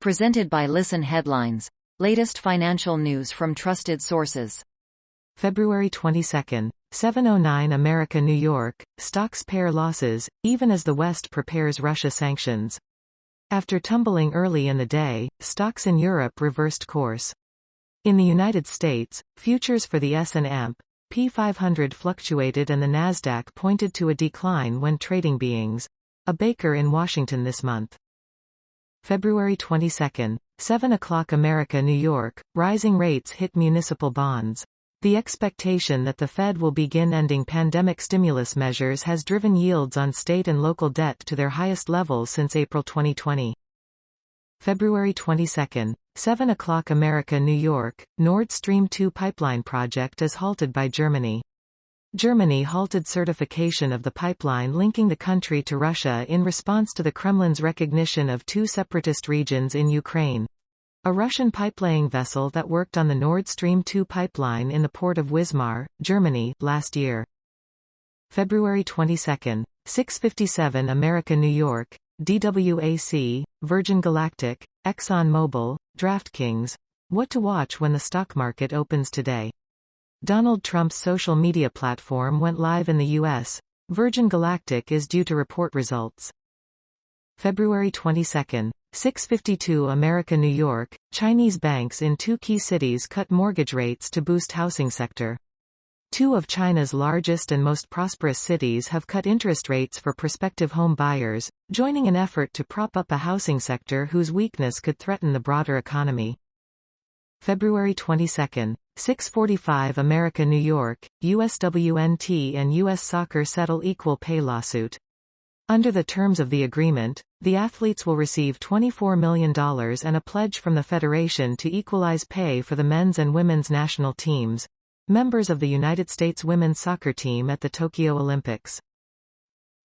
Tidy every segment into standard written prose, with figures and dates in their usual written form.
Presented by Listen Headlines. Latest financial news from trusted sources. February 22, 7:09 America, New York, stocks pare losses, even as the West prepares Russia sanctions. After tumbling early in the day, stocks in Europe reversed course. In the United States, futures for the S&P 500 fluctuated and the Nasdaq pointed to a decline when trading beings. A baker in Washington this month. February 22, 7 o'clock America, New York, rising rates hit municipal bonds. The expectation that the Fed will begin ending pandemic stimulus measures has driven yields on state and local debt to their highest levels since April 2020. February 22, 7 o'clock America, New York, Nord Stream 2 pipeline project is halted by Germany. Germany halted certification of the pipeline linking the country to Russia in response to the Kremlin's recognition of two separatist regions in Ukraine. A Russian pipelaying vessel that worked on the Nord Stream 2 pipeline in the port of Wismar, Germany, last year. February 22, 6:57 America, New York, DWAC, Virgin Galactic, Exxon Mobil, DraftKings. What to watch when the stock market opens today. Donald Trump's social media platform went live in the U.S. Virgin Galactic is due to report results. February 22, 6:52 America, New York, Chinese banks in two key cities cut mortgage rates to boost housing sector. Two of China's largest and most prosperous cities have cut interest rates for prospective home buyers, joining an effort to prop up a housing sector whose weakness could threaten the broader economy. February 22, 6:45 America, New York, USWNT and U.S. Soccer settle equal pay lawsuit. Under the terms of the agreement, the athletes will receive $24 million and a pledge from the federation to equalize pay for the men's and women's national teams, members of the United States women's soccer team at the Tokyo Olympics.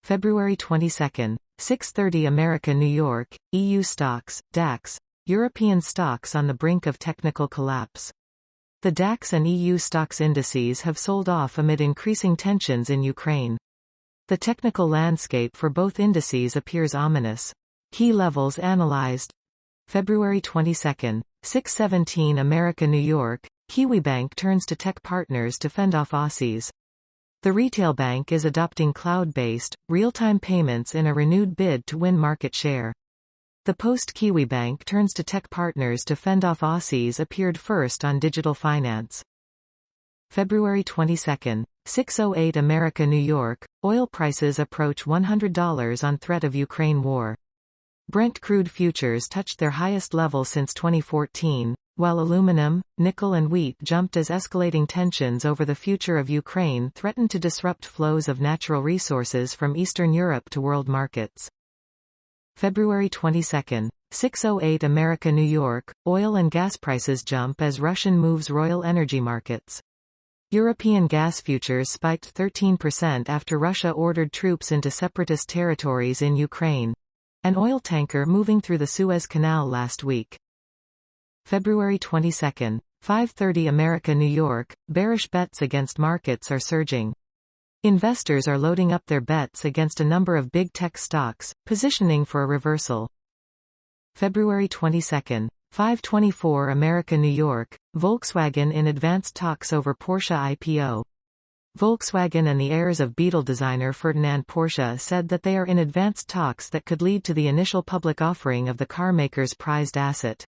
February 22, 6:30 America, New York, EU stocks, DAX, European stocks on the brink of technical collapse. The DAX and EU stocks indices have sold off amid increasing tensions in Ukraine. The technical landscape for both indices appears ominous. Key levels analyzed. February 22, 6:17 America, New York, Kiwibank turns to tech partners to fend off Aussies. The retail bank is adopting cloud-based, real-time payments in a renewed bid to win market share. The post-Kiwibank turns to tech partners to fend off Aussies appeared first on digital finance. February 22, 6:08 America, New York, oil prices approach $100 on threat of Ukraine war. Brent crude futures touched their highest level since 2014, while aluminum, nickel and wheat jumped as escalating tensions over the future of Ukraine threatened to disrupt flows of natural resources from Eastern Europe to world markets. February 22, 6:08 America, New York, oil and gas prices jump as Russian moves royal energy markets. European gas futures spiked 13% after Russia ordered troops into separatist territories in Ukraine. An oil tanker moving through the Suez Canal last week. February 22, 5:30 America, New York, bearish bets against markets are surging. Investors are loading up their bets against a number of big tech stocks, positioning for a reversal. February 22, 5:24 America, New York, Volkswagen in advanced talks over Porsche IPO. Volkswagen and the heirs of Beetle designer Ferdinand Porsche said that they are in advanced talks that could lead to the initial public offering of the carmaker's prized asset.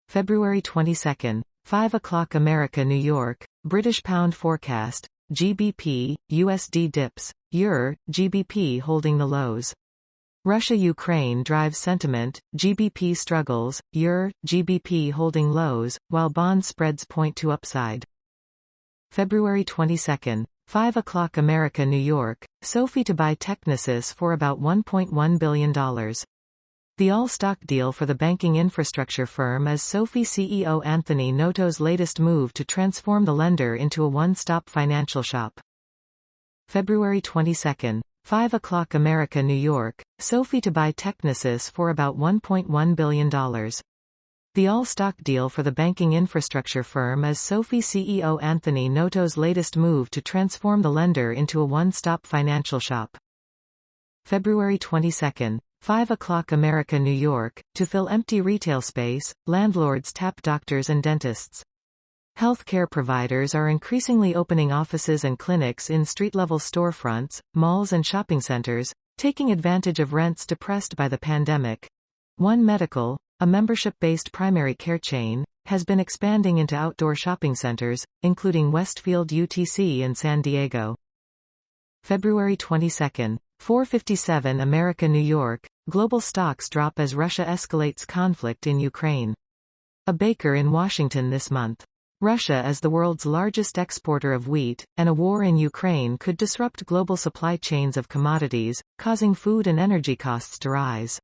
February 22, 5 o'clock America, New York, British pound forecast, GBP, USD dips, EUR, GBP holding the lows. Russia-Ukraine drives sentiment, GBP struggles, EUR, GBP holding lows, while bond spreads point to upside. February 22, 5 o'clock America, New York, Sophie to buy Technisys for about $1.1 billion. The all-stock deal for the banking infrastructure firm is Sophie CEO Anthony Noto's latest move to transform the lender into a one-stop financial shop. February 22, 5 o'clock America, New York, Sophie to buy Technisys for about $1.1 billion. The all-stock deal for the banking infrastructure firm is Sophie CEO Anthony Noto's latest move to transform the lender into a one-stop financial shop. February 22, 5 o'clock America New York, to fill empty retail space, landlords tap doctors and dentists. Healthcare providers are increasingly opening offices and clinics in street-level storefronts, malls and shopping centers, taking advantage of rents depressed by the pandemic. One Medical, a membership-based primary care chain, has been expanding into outdoor shopping centers, including Westfield UTC in San Diego. February 22. 4:57 America New York, global stocks drop as Russia escalates conflict in Ukraine. A baker in Washington this month. Russia is the world's largest exporter of wheat, and a war in Ukraine could disrupt global supply chains of commodities, causing food and energy costs to rise.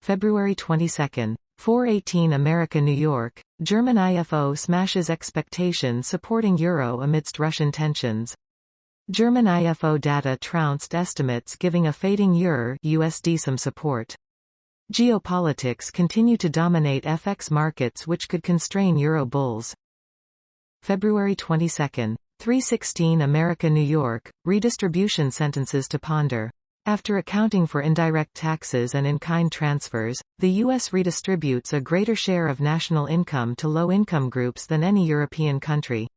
February 22. 4:18 America New York, German IFO smashes expectations supporting euro amidst Russian tensions. German IFO data trounced estimates giving a fading euro-USD some support. Geopolitics continue to dominate FX markets which could constrain euro bulls. February 22. 3:16 America New York, redistribution sentences to ponder. After accounting for indirect taxes and in-kind transfers, the U.S. redistributes a greater share of national income to low-income groups than any European country.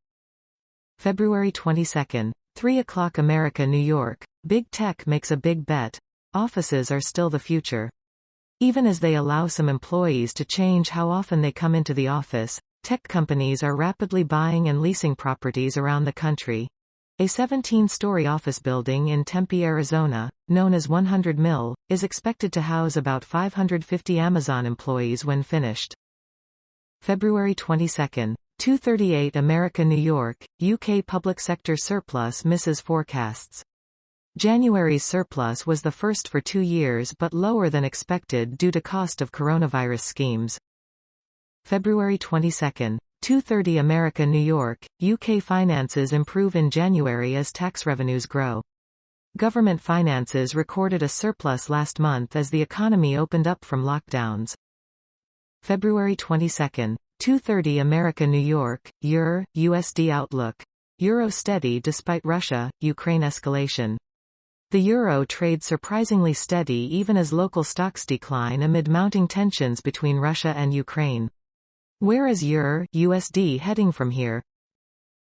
February 22. 3 o'clock America New York, big tech makes a big bet. Offices are still the future. Even as they allow some employees to change how often they come into the office, tech companies are rapidly buying and leasing properties around the country. A 17-story office building in Tempe, Arizona, known as 100 Mill, is expected to house about 550 Amazon employees when finished. February 22. 2:38 America New York, UK public sector surplus misses forecasts. January's surplus was the first for 2 years but lower than expected due to cost of coronavirus schemes. February 22. 2:30 America New York, UK finances improve in January as tax revenues grow. Government finances recorded a surplus last month as the economy opened up from lockdowns. February 22. 2:30 America New York, EUR/USD outlook. Euro steady despite Russia-Ukraine escalation. The euro trades surprisingly steady even as local stocks decline amid mounting tensions between Russia and Ukraine. Where is EUR/USD heading from here?